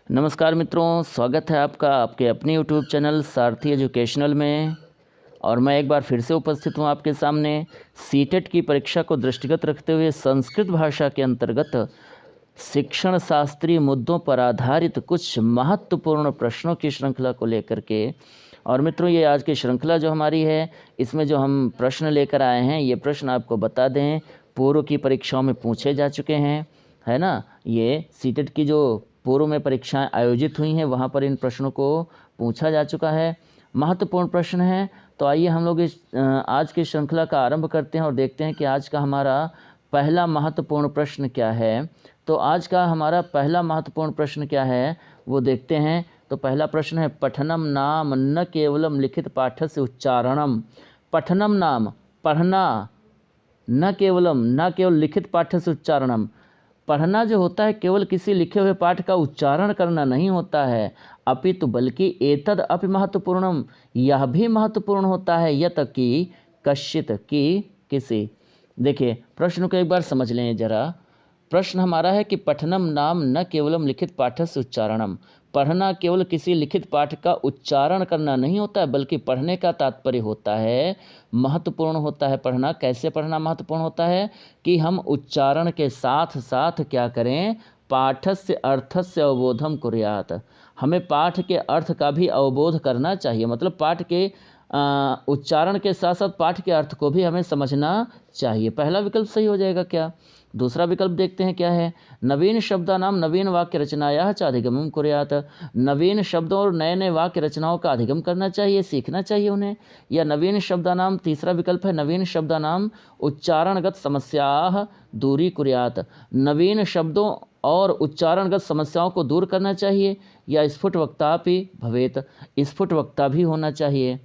नमस्कार मित्रों, स्वागत है आपका आपके अपने YouTube चैनल सारथी एजुकेशनल में। और मैं एक बार फिर से उपस्थित हूँ आपके सामने सीटेट की परीक्षा को दृष्टिगत रखते हुए संस्कृत भाषा के अंतर्गत शिक्षण शास्त्रीय मुद्दों पर आधारित कुछ महत्वपूर्ण प्रश्नों की श्रृंखला को लेकर के। और मित्रों, ये आज की श्रृंखला जो हमारी है, इसमें जो हम प्रश्न लेकर आए हैं, ये प्रश्न आपको बता दें पूर्व की परीक्षाओं में पूछे जा चुके हैं, है ना। ये सीटेट की जो पूर्व में परीक्षाएं आयोजित हुई हैं, वहाँ पर इन प्रश्नों को पूछा जा चुका है। महत्वपूर्ण प्रश्न हैं। तो आइए हम लोग इस आज की श्रृंखला का आरंभ करते हैं और देखते हैं कि आज का हमारा पहला महत्वपूर्ण प्रश्न क्या है। तो आज का हमारा पहला महत्वपूर्ण प्रश्न क्या है वो देखते हैं। तो पहला प्रश्न है, पठनम नाम न केवलम लिखित पाठ से उच्चारणम। पठनम नाम पढ़ना, न केवल लिखित पाठ से उच्चारणम। पढ़ना जो होता है केवल किसी लिखे हुए पाठ का उच्चारण करना नहीं होता है, अपितु बल्कि एतद अपि महत्वपूर्णम, यह भी महत्वपूर्ण होता है, यत कि कश्चित की किसी। देखिए प्रश्न को एक बार समझ लें जरा। प्रश्न हमारा है कि पठनम नाम न केवलम लिखित पाठ से उच्चारणम। पढ़ना केवल किसी लिखित पाठ का उच्चारण करना नहीं होता है, बल्कि पढ़ने का तात्पर्य होता है, महत्वपूर्ण होता है। पढ़ना, कैसे पढ़ना महत्वपूर्ण होता है कि हम उच्चारण के साथ साथ क्या करें, पाठस्य अर्थस्य अवबोधम कुर्यात्। हमें पाठ के अर्थ का भी अवबोध करना चाहिए, मतलब पाठ के उच्चारण के साथ साथ पाठ के अर्थ को भी हमें समझना चाहिए। पहला विकल्प सही हो जाएगा क्या। दूसरा विकल्प देखते हैं क्या है। नवीन शब्दानाम नवीन वाक्य रचनाया च अधिगमम कुर्यात्। नवीन शब्दों और नए नए वाक्य रचनाओं का अधिगम करना चाहिए, सीखना चाहिए उन्हें। या नवीन शब्दानाम, तीसरा विकल्प है, नवीन शब्दानाम उच्चारणगत समस्या दूरी कुर्यात्। नवीन शब्दों और उच्चारणगत समस्याओं को दूर करना चाहिए। या स्फुट वक्ता भी भवेत, स्फुट वक्ता भी होना चाहिए।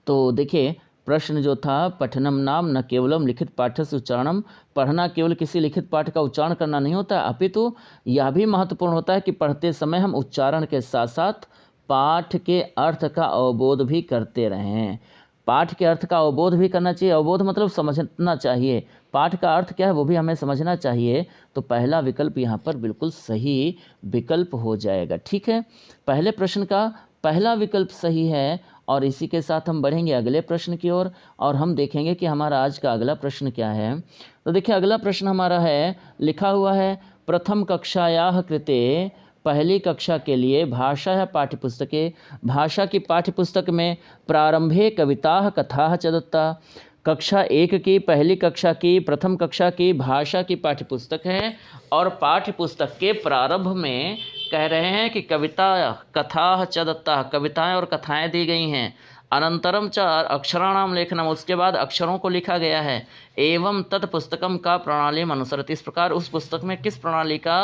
तो देखिए प्रश्न जो था, पठनम नाम न केवलम लिखित पाठ से उच्चारणम। पढ़ना केवल किसी लिखित पाठ का उच्चारण करना नहीं होता, अपितु यह भी महत्वपूर्ण होता है कि पढ़ते समय हम उच्चारण के साथ साथ पाठ के अर्थ का अवबोध भी करते रहें। पाठ के अर्थ का अवबोध भी करना चाहिए। अवबोध मतलब समझना चाहिए, पाठ का अर्थ क्या है वो भी हमें समझना चाहिए। तो पहला विकल्प यहाँ पर बिल्कुल सही विकल्प हो जाएगा। ठीक है, पहले प्रश्न का पहला विकल्प सही है। और इसी के साथ हम बढ़ेंगे अगले प्रश्न की ओर और हम देखेंगे कि हमारा आज का अगला प्रश्न क्या है। तो देखिए अगला प्रश्न हमारा है, लिखा हुआ है, प्रथम कक्षायाः कृते, पहली कक्षा के लिए भाषा है पाठ्यपुस्तके, भाषा की पाठ्यपुस्तक में प्रारंभे कविता कथा च दत्ता। कक्षा एक की, पहली कक्षा की, प्रथम कक्षा की भाषा की पाठ्यपुस्तक है और पाठ्यपुस्तक के प्रारंभ में कह रहे हैं कि कविता कथा च दत्ता, कविताएं और कथाएं दी गई हैं। अनंतरम च अक्षराणाम लेखनम, उसके बाद अक्षरों को लिखा गया है। एवं तत् पुस्तकम का प्रणाली अनुसरति, इस प्रकार उस पुस्तक में किस प्रणाली का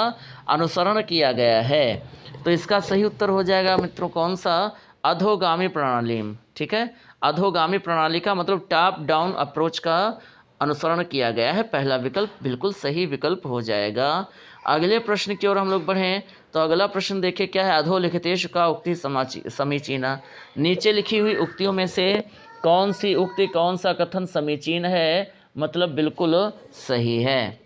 अनुसरण किया गया है। तो इसका सही उत्तर हो जाएगा मित्रों कौन सा, अधोगामी प्रणाली। ठीक है, अधोगामी प्रणाली का मतलब टॉप डाउन अप्रोच का अनुसरण किया गया है। पहला विकल्प बिल्कुल सही विकल्प हो जाएगा। अगले प्रश्न की ओर हम लोग बढ़ें। तो अगला प्रश्न देखिए क्या है, अधोलिखितेषु का उक्ति समीचीना। नीचे लिखी हुई उक्तियों में से कौन सी उक्ति, कौन सा कथन समीचीन है, मतलब बिल्कुल सही है।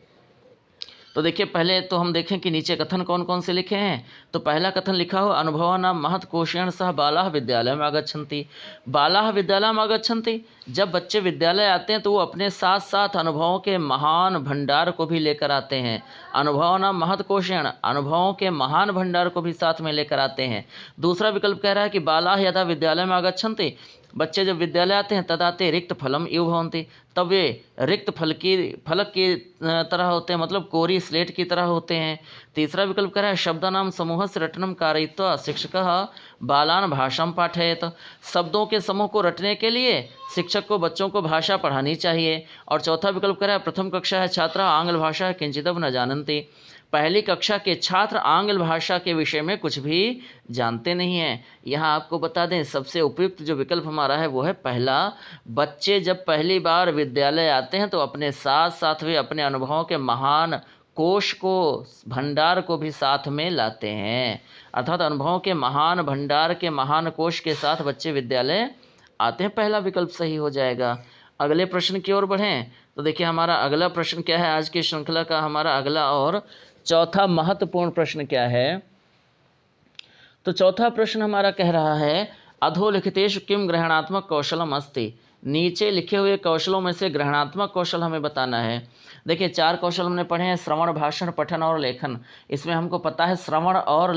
तो देखिए पहले तो हम देखें कि नीचे कथन कौन कौन से लिखे हैं। तो पहला कथन लिखा हो, अनुभवानां महत् कोशेन सह बालाः विद्यालयम् आगच्छन्ति। बालाः विद्यालयम् आगच्छन्ति, जब बच्चे विद्यालय आते हैं तो वो अपने साथ साथ अनुभवों के महान भंडार को भी लेकर आते हैं। अनुभवानां महत् कोशेन, अनुभवों के महान भंडार को भी साथ में लेकर आते हैं। दूसरा विकल्प कह रहा है कि बालाः यदा विद्यालयम् आगच्छन्ति, बच्चे जब विद्यालय आते हैं तदाते रिक्त फलम इव भवन्ति, तब वे रिक्त फलक की तरह होते हैं, मतलब कोरी स्लेट की तरह होते हैं। तीसरा विकल्प कह रहा है, शब्दानाम समूहस्य रटनम कारयित्वा शिक्षकः बालान भाषां पाठयेत्, शब्दों के समूह को रटने के लिए शिक्षक को बच्चों को भाषा पढ़ानी चाहिए। और चौथा विकल्प कह रहा है, प्रथम कक्षा है छात्रा आंग्ल भाषा किंचिदव न जानन्ति, पहली कक्षा के छात्र आंग्ल भाषा के विषय में कुछ भी जानते नहीं हैं। यहाँ आपको बता दें सबसे उपयुक्त जो विकल्प हमारा है वो है पहला। बच्चे जब पहली बार विद्यालय आते हैं तो अपने साथ साथ वे अपने अनुभवों के महान कोश को, भंडार को भी साथ में लाते हैं, अर्थात अनुभवों के महान भंडार के महान कोश के साथ बच्चे विद्यालय आते हैं। पहला विकल्प सही हो जाएगा। अगले प्रश्न की ओर बढ़ें। तो देखिए हमारा अगला प्रश्न क्या है, आज की श्रृंखला का हमारा अगला और चौथा महत्वपूर्ण प्रश्न क्या है। तो चौथा प्रश्न हमारा कह रहा है अधोलिखितेषु किम ग्रहणात्मक कौशलम अस्ति। नीचे लिखे हुए कौशलों में से ग्रहणात्मक कौशल हमें बताना है। देखिए 4 कौशल हमने पढ़े हैं, श्रवण, भाषण, पठन और लेखन। इसमें हमको पता है श्रवण और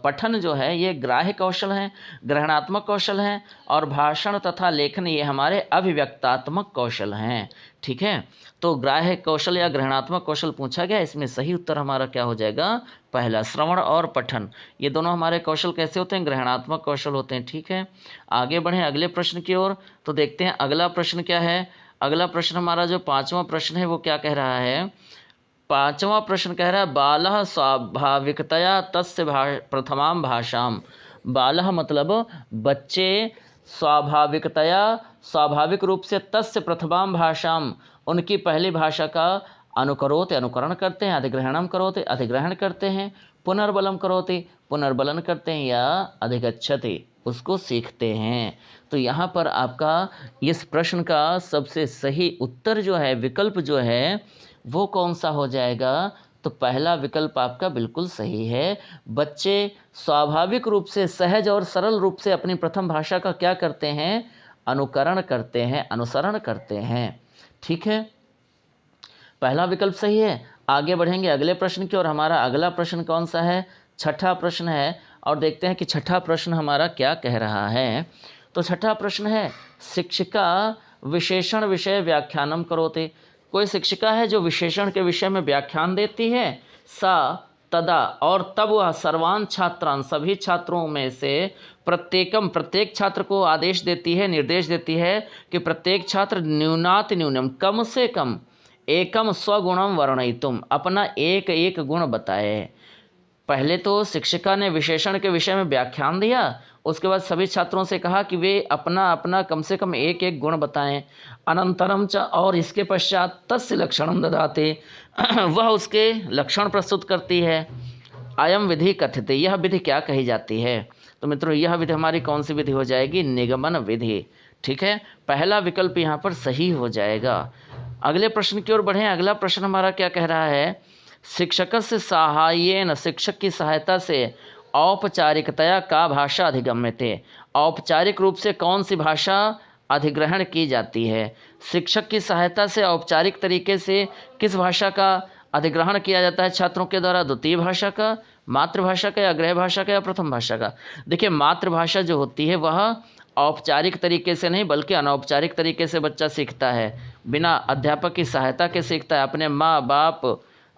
पठन जो है ये ग्राह्य कौशल हैं, ग्रहणात्मक कौशल हैं, और भाषण तथा लेखन ये हमारे अभिव्यक्तात्मक कौशल हैं। ठीक है, तो ग्राह्य कौशल या ग्रहणात्मक कौशल पूछा गया, इसमें सही उत्तर हमारा क्या हो जाएगा, पहला, श्रवण और पठन। ये दोनों हमारे कौशल कैसे होते हैं, ग्रहणात्मक कौशल होते हैं। ठीक है, आगे बढ़ें अगले प्रश्न की ओर। तो देखते हैं अगला प्रश्न क्या है। अगला प्रश्न हमारा जो 5वां प्रश्न है वो क्या कह रहा है। 5वां प्रश्न कह रहा है बालः स्वाभाविकतया तस्य प्रथमां भाषाम। बालः मतलब बच्चे, स्वाभाविकतया स्वाभाविक रूप से, तस्य प्रथमां भाषाम उनकी पहली भाषा का अनुकरोति अनुकरण करते हैं, अधिग्रहणम करोति अधिग्रहण करते हैं, पुनर्बलम करोति पुनर्बलन करते हैं, या अधिगच्छति उसको सीखते हैं। तो यहाँ पर आपका इस प्रश्न का सबसे सही उत्तर जो है, विकल्प जो है वो कौन सा हो जाएगा। तो पहला विकल्प आपका बिल्कुल सही है। बच्चे स्वाभाविक रूप से, सहज और सरल रूप से अपनी प्रथम भाषा का क्या करते हैं, अनुकरण करते हैं, अनुसरण करते हैं। ठीक है, पहला विकल्प सही है। आगे बढ़ेंगे अगले प्रश्न की और हमारा अगला प्रश्न कौन सा है, छठा प्रश्न है। और देखते हैं कि छठा प्रश्न हमारा क्या कह रहा है। तो छठा प्रश्न है शिक्षिका विशेषण विषय व्याख्यानम करोति। कोई शिक्षिका है जो विशेषण के विषय में व्याख्यान देती है, सा तदा और तब वह सर्वान छात्रान सभी छात्रों में से प्रत्येक छात्र को आदेश देती है, निर्देश देती है कि प्रत्येक छात्र न्यूनाति न्यूनम कम से कम एकम स्वगुणम वर्णयितुम अपना एक एक गुण बताए। पहले तो शिक्षिका ने विशेषण के विषय में व्याख्यान दिया, उसके बाद सभी छात्रों से कहा कि वे अपना अपना कम से कम एक एक गुण बताएं। अनंतरम च और इसके पश्चात तस्य लक्षणम ददाते वह उसके लक्षण प्रस्तुत करती है। अयम विधि कथ्यते यह विधि क्या कही जाती है। तो मित्रों यह विधि हमारी कौन सी विधि हो जाएगी, निगमन विधि। ठीक है, पहला विकल्प यहाँ पर सही हो जाएगा। अगले प्रश्न की ओर बढ़ें। अगला प्रश्न हमारा क्या कह रहा है, शिक्षकस्य साहाय्येन शिक्षक की सहायता से औपचारिकतया का भाषा अधिगम्यते। औपचारिक रूप से कौन सी भाषा अधिग्रहण की जाती है। शिक्षक की सहायता से औपचारिक तरीके से किस भाषा का अधिग्रहण किया जाता है छात्रों के द्वारा, द्वितीय भाषा का, मातृभाषा का, या गृह भाषा का, या प्रथम भाषा का। देखिए मातृभाषा जो होती है वह औपचारिक तरीके से नहीं बल्कि अनौपचारिक तरीके से बच्चा सीखता है, बिना अध्यापक की सहायता के सीखता है, अपने माँ बाप,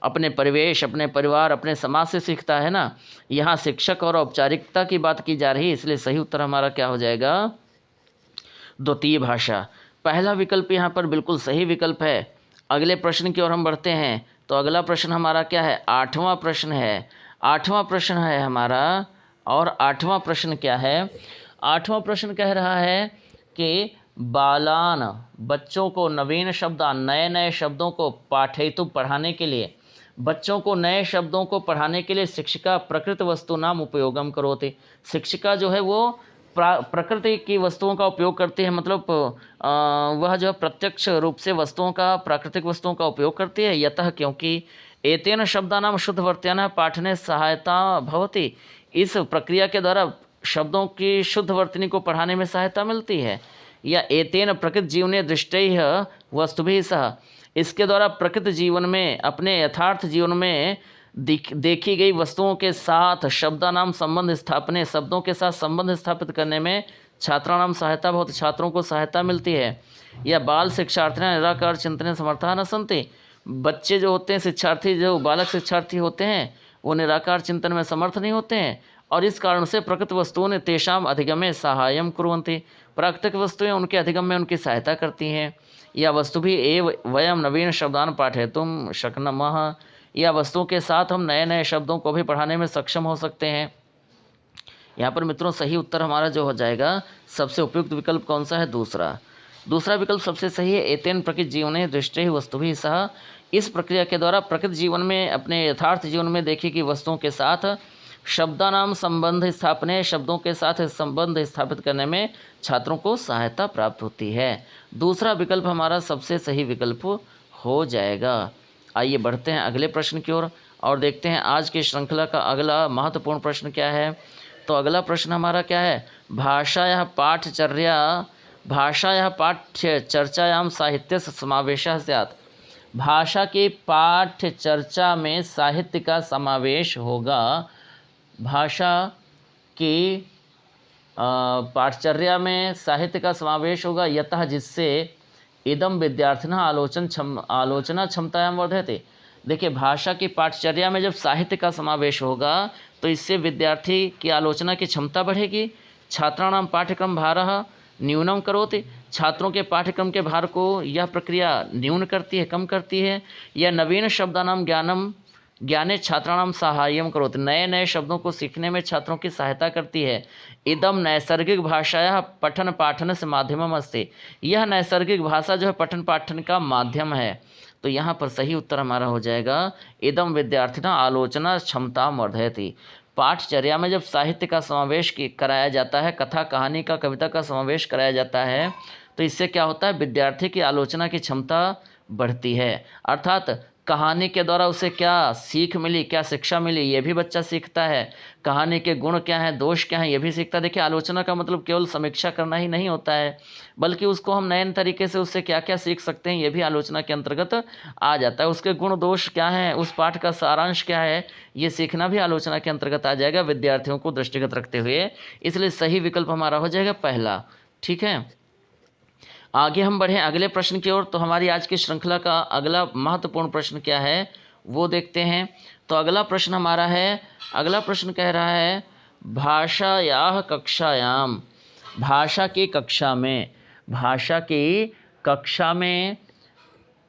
अपने परिवेश, अपने परिवार, अपने समाज से सीखता है ना। यहाँ शिक्षक और औपचारिकता की बात की जा रही है, इसलिए सही उत्तर हमारा क्या हो जाएगा, द्वितीय भाषा। पहला विकल्प यहाँ पर बिल्कुल सही विकल्प है। अगले प्रश्न की ओर हम बढ़ते हैं। तो अगला प्रश्न हमारा क्या है, 8वां प्रश्न है। 8वां प्रश्न है हमारा, और 8वां प्रश्न क्या है, 8वां प्रश्न कह रहा है कि बालान बच्चों को नवीन शब्द, नए नए शब्दों को पाठयितुं पढ़ाने के लिए, बच्चों को नए शब्दों को पढ़ाने के लिए शिक्षिका प्रकृत वस्तु नाम उपयोगम करोति। शिक्षिका जो है वो प्रकृति की वस्तुओं का उपयोग करती है, मतलब वह जो प्रत्यक्ष रूप से वस्तुओं का, प्राकृतिक वस्तुओं का उपयोग करती है। यतः क्योंकि एतेन शब्दानां शुद्धवर्त्यानां पाठने सहायता भवति। इस प्रक्रिया के द्वारा शब्दों की शुद्ध वर्तनी को पढ़ाने में सहायता मिलती है। या एतेन प्रकृत जीवने दृष्टैः वस्तुभिः सह, इसके द्वारा प्रकृत जीवन में, अपने यथार्थ जीवन में देखी गई वस्तुओं के साथ शब्दानाम संबंध स्थापने, शब्दों के साथ संबंध स्थापित करने में छात्राणाम सहायता बहुत, छात्रों को सहायता मिलती है। या बाल शिक्षार्थिनां निराकार चिंतने समर्थाः न सन्ति। बच्चे जो होते हैं, शिक्षार्थी, जो बालक शिक्षार्थी होते हैं, वो निराकार चिंतन में समर्थ नहीं होते हैं, और इस कारण से प्रकृत वस्तुओं ने तेषाम अधिगमे सहायम कुर्वन्ति। प्राकृतिक वस्तुएं उनके अधिगम में उनकी सहायता करती हैं। या वस्तु भी एव वयम नवीन शब्दान पाठयितुं शक्नुमः। या वस्तुओं के साथ हम नए नए शब्दों को भी पढ़ाने में सक्षम हो सकते हैं। यहाँ पर मित्रों सही उत्तर हमारा जो हो जाएगा, सबसे उपयुक्त विकल्प कौन सा है, दूसरा विकल्प सबसे सही है। एतेन प्रकृत जीवने दृष्टैः वस्तुभिः सह। इस प्रक्रिया के द्वारा प्रकृत जीवन में, अपने यथार्थ जीवन में देखी गई वस्तुओं के साथ शब्दानाम संबंध स्थापने, शब्दों के साथ संबंध स्थापित करने में छात्रों को सहायता प्राप्त होती है। दूसरा विकल्प हमारा सबसे सही विकल्प हो जाएगा। आइए बढ़ते हैं अगले प्रश्न की ओर और देखते हैं आज की श्रृंखला का अगला महत्वपूर्ण प्रश्न क्या है। तो अगला प्रश्न हमारा क्या है, भाषायाः पाठ्य चर्चायां साहित्य समावेशः स्यात्। भाषा की पाठ्य चर्चा में साहित्य का समावेश होगा। भाषा की पाठचर्या में साहित्य का समावेश होगा, यतः जिससे इदम विद्यार्थिनः आलोचना क्षमतायां वर्धते। देखिए, भाषा की पाठचर्या में जब साहित्य का समावेश होगा तो इससे विद्यार्थी की आलोचना की क्षमता बढ़ेगी। छात्राणां पाठ्यक्रम भारः न्यूनम करोति। छात्रों के भार को यह प्रक्रिया न्यून करती है, कम करती है। यह नवीन शब्दानां ज्ञाने छात्राणां साहाय्यम करोति। नए नए शब्दों को सीखने में छात्रों की सहायता करती है। इदम नैसर्गिक भाषायाः पठन पाठन से माध्यमम अस्ति। यह नैसर्गिक भाषा जो है पठन पाठन का माध्यम है। तो यहाँ पर सही उत्तर हमारा हो जाएगा इदम विद्यार्थिना आलोचना क्षमता वर्धयति। पाठचर्या में जब साहित्य का समावेश कराया जाता है, कथा कहानी का कविता का समावेश कराया जाता है, तो इससे क्या होता है, विद्यार्थी की आलोचना की क्षमता बढ़ती है। अर्थात कहानी के द्वारा उसे क्या सीख मिली, क्या शिक्षा मिली, ये भी बच्चा सीखता है। कहानी के गुण क्या हैं, दोष क्या हैं, ये भी सीखता है। देखिए, आलोचना का मतलब केवल समीक्षा करना ही नहीं होता है, बल्कि उसको हम नए तरीके से उससे क्या क्या सीख सकते हैं, ये भी आलोचना के अंतर्गत आ जाता है। उसके गुण दोष क्या हैं, उस पाठ का सारांश क्या है, ये सीखना भी आलोचना के अंतर्गत आ जाएगा, विद्यार्थियों को दृष्टिगत रखते हुए। इसलिए सही विकल्प हमारा हो जाएगा पहला। ठीक है, आगे हम बढ़ें अगले प्रश्न की ओर। तो हमारी आज की श्रृंखला का अगला महत्वपूर्ण प्रश्न क्या है वो देखते हैं। तो अगला प्रश्न हमारा है, अगला प्रश्न कह रहा है भाषायाः कक्षायां। भाषा की कक्षा में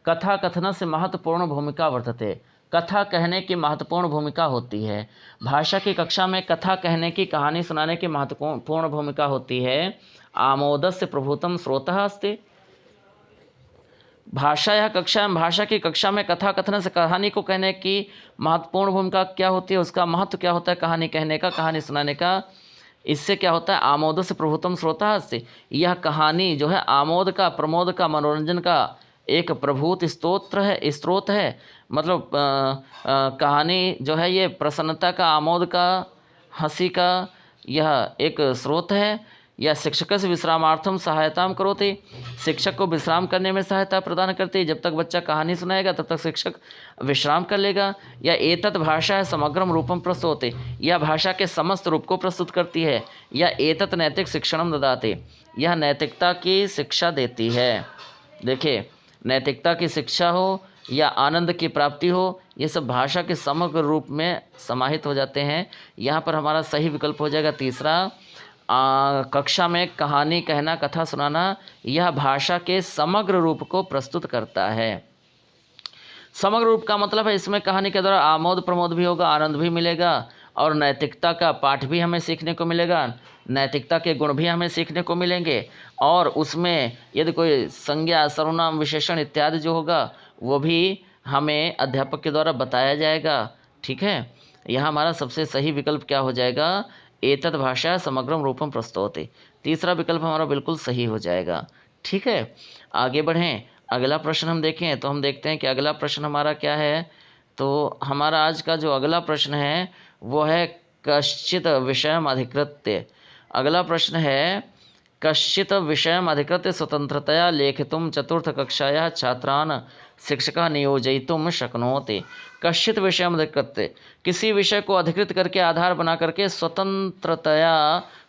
कथा कथन से महत्वपूर्ण भूमिका वर्तते। कथा कहने की महत्वपूर्ण भूमिका होती है। भाषा की कक्षा में कथा कहने की, कहानी सुनाने की महत्वपूर्ण भूमिका होती है। आमोदस्य प्रभुतम स्रोतः अस्ति। भाषा की कक्षा में कथा कथन से, कहानी को कहने की महत्वपूर्ण भूमिका क्या होती है, उसका महत्व क्या होता है कहानी कहने का, कहानी सुनाने का। इससे क्या होता है, आमोद से प्रभुतम स्रोतः अस्ति। यह कहानी जो है आमोद का, प्रमोद का, मनोरंजन का एक प्रभूत स्रोत है। मतलब कहानी जो है ये प्रसन्नता का, आमोद का, हंसी का यह एक स्रोत है। या शिक्षक से विश्रामार्थम सहायताम करोति। शिक्षक को विश्राम करने में सहायता प्रदान करती है। जब तक बच्चा कहानी सुनाएगा तब तक शिक्षक विश्राम कर लेगा। या एतत् भाषा है समग्रम रूपम प्रस्तुते। यह भाषा के समस्त रूप को प्रस्तुत करती है। या एतत् नैतिक शिक्षणम ददाते। यह नैतिकता की शिक्षा देती है। देखिए, नैतिकता की शिक्षा हो या आनंद की प्राप्ति हो, ये सब भाषा के समग्र रूप में समाहित हो जाते हैं। यहाँ पर हमारा सही विकल्प हो जाएगा तीसरा। कक्षा में कहानी कहना, कथा सुनाना, यह भाषा के समग्र रूप को प्रस्तुत करता है। समग्र रूप का मतलब है इसमें कहानी के द्वारा आमोद प्रमोद भी होगा, आनंद भी मिलेगा और नैतिकता का पाठ भी हमें सीखने को मिलेगा, नैतिकता के गुण भी हमें सीखने को मिलेंगे। और उसमें यदि कोई संज्ञा, सर्वनाम, विशेषण इत्यादि जो होगा वो भी हमें अध्यापक के द्वारा बताया जाएगा। ठीक है, यह हमारा सबसे सही विकल्प क्या हो जाएगा, एतत् भाषा समग्रम रूपम प्रस्तौते। तीसरा विकल्प हमारा बिल्कुल सही हो जाएगा। ठीक है, आगे बढ़ें, अगला प्रश्न हम देखें। तो हम देखते हैं कि अगला प्रश्न हमारा क्या है। तो हमारा आज का जो अगला प्रश्न है वो है कश्चित विषयम अधिकृत्य। अगला प्रश्न है कश्चित विषयम अधिकृत्य स्वतंत्रतया लेखितुं चतुर्थकक्षायाः छात्रान् शिक्षकः नियोजयितुं शक्नोति। कश्चित विषयम अधिकृत्य, किसी विषय को अधिकृत करके, आधार बना करके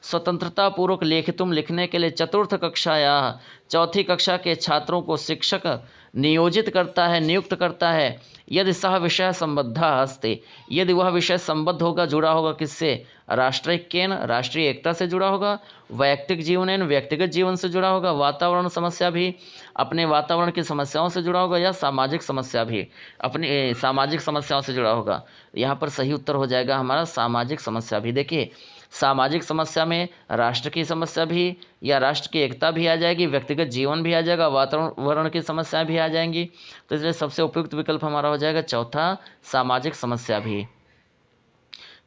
स्वतंत्रता पूर्वक लेखितुम लिखने के लिए चतुर्थ कक्षायाः चौथी कक्षा के छात्रों को शिक्षक नियोजित करता है, नियुक्त करता है। यदि सह विषय संबद्ध अस्ति, यदि वह विषय संबद्ध होगा, जुड़ा होगा किससे, राष्ट्रैक्येन, राष्ट्रीय एकता से जुड़ा होगा, वैयक्तिक जीवनेन, व्यक्तिगत जीवन से जुड़ा होगा, वातावरण समस्या भी, अपने वातावरण की समस्याओं से जुड़ा होगा, या सामाजिक समस्या भी अपनी सामाजिक समस्याओं से जुड़ा होगा। यहाँ पर सही उत्तर हो जाएगा हमारा सामाजिक समस्या भी। देखिए, सामाजिक समस्या में राष्ट्र की समस्या भी या राष्ट्र की एकता भी आ जाएगी, व्यक्तिगत जीवन भी आ जाएगा, वातावरण की समस्याएं भी आ जाएंगी। तो इसलिए सबसे उपयुक्त विकल्प हमारा हो जाएगा चौथा, सामाजिक समस्या भी।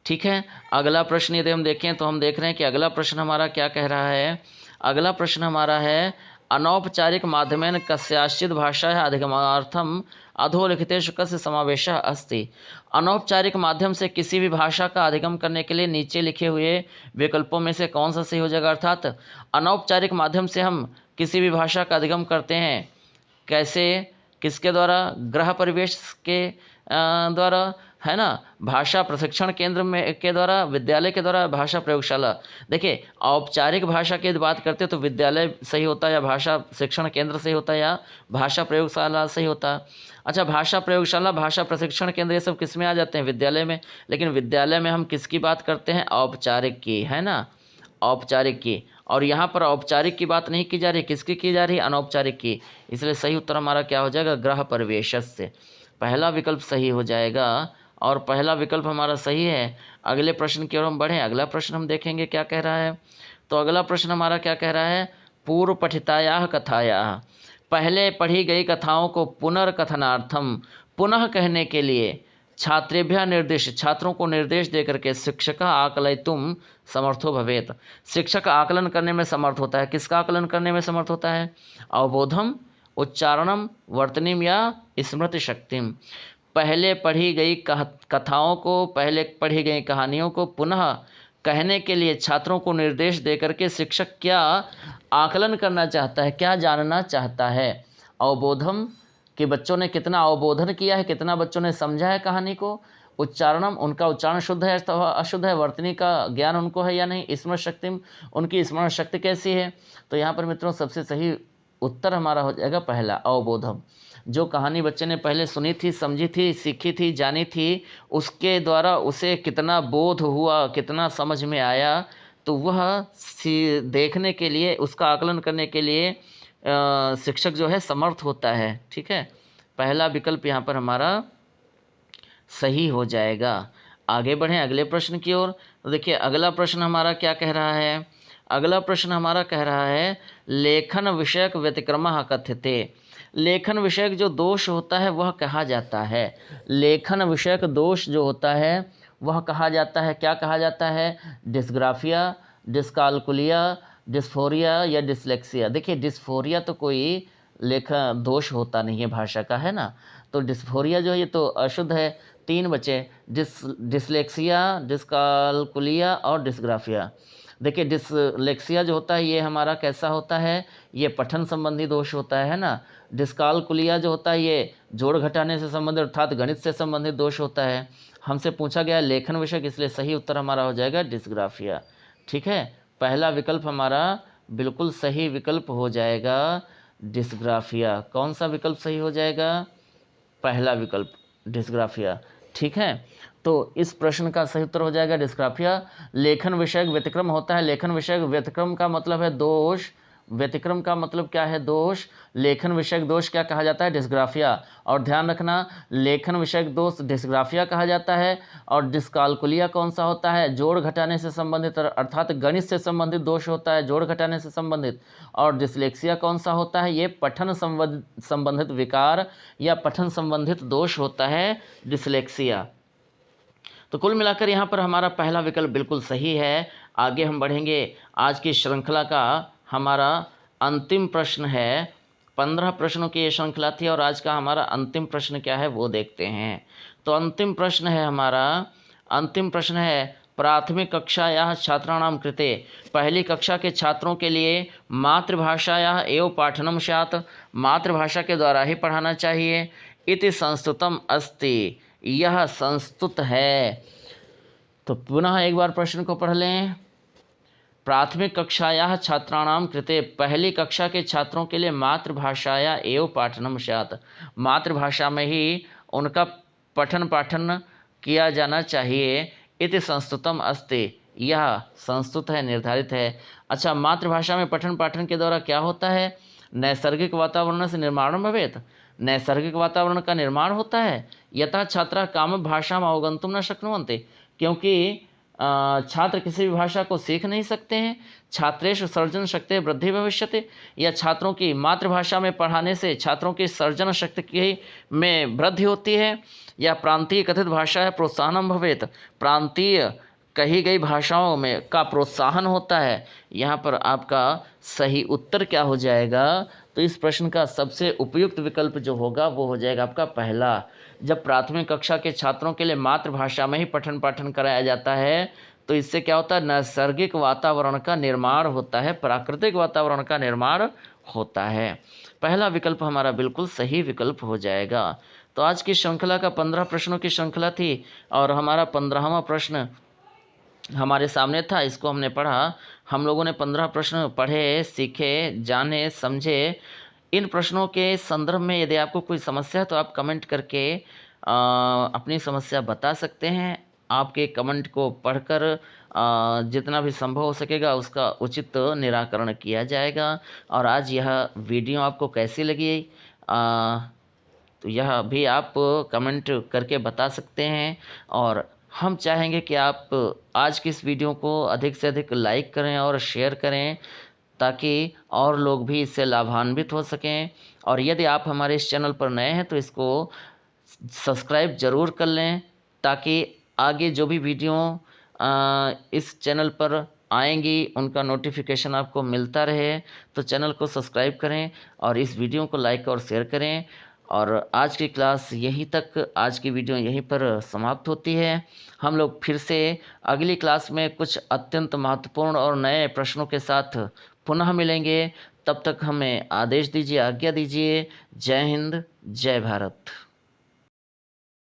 ठीक है, अगला प्रश्न यदि हम देखें तो हम देख रहे हैं कि अगला प्रश्न हमारा क्या कह रहा है। अगला प्रश्न हमारा है अनौपचारिक माध्यमेन कस्याचित् भाषायाः अधिगमार्थम अधोलिखितेषु कस्य समावेशः अस्ति। अनौपचारिक माध्यम से किसी भी भाषा का अधिगम करने के लिए नीचे लिखे हुए विकल्पों में से कौन सा सही हो जाएगा। अर्थात अनौपचारिक माध्यम से हम किसी भी भाषा का अधिगम करते हैं, कैसे, किसके द्वारा, गृह परिवेश के द्वारा, है ना, भाषा प्रशिक्षण केंद्र में के द्वारा, विद्यालय के द्वारा, भाषा प्रयोगशाला। देखिए औपचारिक भाषा की बात करते हैं तो विद्यालय सही होता है या भाषा शिक्षण केंद्र सही होता है या भाषा प्रयोगशाला सही होता है। अच्छा, भाषा प्रयोगशाला, भाषा प्रशिक्षण केंद्र ये सब किस में आ जाते हैं, विद्यालय में। लेकिन विद्यालय में हम किसकी बात करते हैं, औपचारिक की, है ना, औपचारिक की। और यहाँ पर औपचारिक की बात नहीं की जा रही, किसकी की जा रही है, अनौपचारिक की। इसलिए सही उत्तर हमारा क्या हो जाएगा, गृह परिवेश से। पहला विकल्प सही हो जाएगा और पहला विकल्प हमारा सही है। अगले प्रश्न की ओर हम बढ़ें। अगला प्रश्न हम देखेंगे क्या कह रहा है। तो अगला प्रश्न हमारा क्या कह रहा है, पूर्व पठितायाः कथायाः, पहले पढ़ी गई कथाओं को पुनर्कथनार्थम, पुनः कहने के लिए छात्रेभ्यः निर्देश, छात्रों को निर्देश देकर के शिक्षकः आकलयितुं समर्थो भवेत्, शिक्षक आकलन करने में समर्थ होता है। किसका आकलन करने में समर्थ होता है, अवबोधम, उच्चारणम, वर्तनीम या स्मृति शक्तिम। पहले पढ़ी गई कथाओं को, पहले पढ़ी गई कहानियों को पुनः कहने के लिए छात्रों को निर्देश देकर के शिक्षक क्या आकलन करना चाहता है, क्या जानना चाहता है। अवबोधम कि बच्चों ने कितना अवबोधन किया है, कितना बच्चों ने समझा है कहानी को। उच्चारणम, उनका उच्चारण शुद्ध है अथवा अशुद्ध है, वर्तनी का ज्ञान उनको है या नहीं। स्मरण शक्ति, उनकी स्मरण शक्ति कैसी है। तो यहाँ पर मित्रों सबसे सही उत्तर हमारा हो जाएगा पहला, अवबोधम। जो कहानी बच्चे ने पहले सुनी थी, समझी थी, सीखी थी, जानी थी, उसके द्वारा उसे कितना बोध हुआ, कितना समझ में आया, तो वह देखने के लिए, उसका आकलन करने के लिए शिक्षक जो है समर्थ होता है। ठीक है, पहला विकल्प यहाँ पर हमारा सही हो जाएगा। आगे बढ़ें अगले प्रश्न की ओर। तो देखिए अगला प्रश्न हमारा क्या कह रहा है। अगला प्रश्न हमारा कह रहा है लेखन विषयक व्यतिक्रमः कथ्यते। लेखन विषयक जो दोष होता है वह कहा जाता है। लेखन विषयक दोष जो होता है वह कहा जाता है, क्या कहा जाता है, डिस्ग्राफिया, डिस्कालकुलिया, डिस्फोरिया या डिसलेक्सिया। देखिए डिस्फोरिया तो कोई लेखन दोष होता नहीं है भाषा का, है ना। तो डिस्फोरिया जो है ये तो अशुद्ध है। तीन बचे, डिसलेक्सिया, डिस्कालकुलिया और डिस्ग्राफिया। देखिए डिसलेक्सिया जो होता है ये हमारा कैसा होता है, ये पठन संबंधी दोष होता है ना। डिस्कालकुलिया जो होता है ये जोड़ घटाने से संबंधित अर्थात गणित से संबंधित दोष होता है। हमसे पूछा गया लेखन विषय, इसलिए सही उत्तर हमारा हो जाएगा डिस्ग्राफिया। ठीक है, पहला विकल्प हमारा बिल्कुल सही विकल्प हो जाएगा डिस्ग्राफिया। कौन सा विकल्प सही हो जाएगा, पहला विकल्प डिस्ग्राफिया। ठीक है, तो इस प्रश्न का सही उत्तर हो जाएगा डिस्ग्राफिया। लेखन विषयक व्यतिक्रम होता है। लेखन विषयक व्यतिक्रम का मतलब है दोष, व्यतिक्रम का मतलब क्या है, दोष। लेखन विषयक दोष क्या कहा जाता है, डिस्ग्राफिया। और ध्यान रखना लेखन विषयक दोष डिस्ग्राफिया कहा जाता है। और डिस्कालकुलिया कौन सा होता है, जोड़ घटाने से संबंधित अर्थात गणित से संबंधित दोष होता है, जोड़ घटाने से संबंधित। और डिसलेक्सिया कौन सा होता है, ये पठन संबंधित विकार या पठन संबंधित दोष होता है, डिसलेक्सिया। तो कुल मिलाकर यहाँ पर हमारा पहला विकल्प बिल्कुल सही है। आगे हम बढ़ेंगे। आज की श्रृंखला का हमारा अंतिम प्रश्न है। 15 प्रश्नों की ये श्रृंखला थी और आज का हमारा अंतिम प्रश्न क्या है वो देखते हैं। तो अंतिम प्रश्न है हमारा, अंतिम प्रश्न है प्राथमिक कक्षायाः छात्राणां कृते, पहली कक्षा के छात्रों के लिए मातृभाषायाः एव पाठनम स्यात्, मातृभाषा के द्वारा ही पढ़ाना चाहिए। इति संस्तुतम अस्ति, यह संस्तुत है। तो पुनः एक बार प्रश्न को पढ़ लें। प्राथमिक कक्षायाः छात्राणां कृते, पहली कक्षा के छात्रों के लिए मातृभाषाया एव पाठनम स्यात्, मातृभाषा में ही उनका पठन पाठन किया जाना चाहिए। इति संस्तुतम अस्ति, यह संस्तुत है, निर्धारित है। अच्छा, मातृभाषा में पठन पाठन के द्वारा क्या होता है, नैसर्गिक वातावरण से निर्माण भवेत्, नैसर्गिक वातावरण का निर्माण होता है। यथा छात्रा काम भाषा में अवगंतुम न शक्नुवन्ति, क्योंकि छात्र किसी भी भाषा को सीख नहीं सकते हैं। छात्रेषु सर्जन शक्ति वृद्धि भविष्यति, या छात्रों की मातृभाषा में पढ़ाने से छात्रों की सर्जन शक्ति की में वृद्धि होती है। या प्रांतीय कथित भाषा है प्रोत्साहनम भवेत्, प्रांतीय कही गई भाषाओं में का प्रोत्साहन होता है। यहाँ पर आपका सही उत्तर क्या हो जाएगा? तो इस प्रश्न का सबसे उपयुक्त विकल्प जो होगा वो हो जाएगा आपका पहला। जब प्राथमिक कक्षा के छात्रों के लिए मातृभाषा में ही पठन पाठन कराया जाता है तो इससे क्या होता है? नैसर्गिक वातावरण का निर्माण होता है, प्राकृतिक वातावरण का निर्माण होता है। पहला विकल्प हमारा बिल्कुल सही विकल्प हो जाएगा। तो आज की श्रृंखला का 15 प्रश्नों की श्रृंखला थी और हमारा 15वां प्रश्न हमारे सामने था, इसको हमने पढ़ा। हम लोगों ने 15 प्रश्न पढ़े, सीखे, जाने, समझे। इन प्रश्नों के संदर्भ में यदि आपको कोई समस्या है तो आप कमेंट करके अपनी समस्या बता सकते हैं। आपके कमेंट को पढ़कर जितना भी संभव हो सकेगा उसका उचित निराकरण किया जाएगा। और आज यह वीडियो आपको कैसी लगी तो यह भी आप कमेंट करके बता सकते हैं। और हम चाहेंगे कि आप आज की इस वीडियो को अधिक से अधिक लाइक करें और शेयर करें ताकि और लोग भी इससे लाभान्वित हो सकें। और यदि आप हमारे इस चैनल पर नए हैं तो इसको सब्सक्राइब ज़रूर कर लें ताकि आगे जो भी वीडियो इस चैनल पर आएंगी उनका नोटिफिकेशन आपको मिलता रहे। तो चैनल को सब्सक्राइब करें और इस वीडियो को लाइक और शेयर करें। और आज की क्लास यहीं तक, आज की वीडियो यहीं पर समाप्त होती है। हम लोग फिर से अगली क्लास में कुछ अत्यंत महत्वपूर्ण और नए प्रश्नों के साथ पुनः मिलेंगे। तब तक हमें आदेश दीजिए, आज्ञा दीजिए। जय हिंद, जय भारत।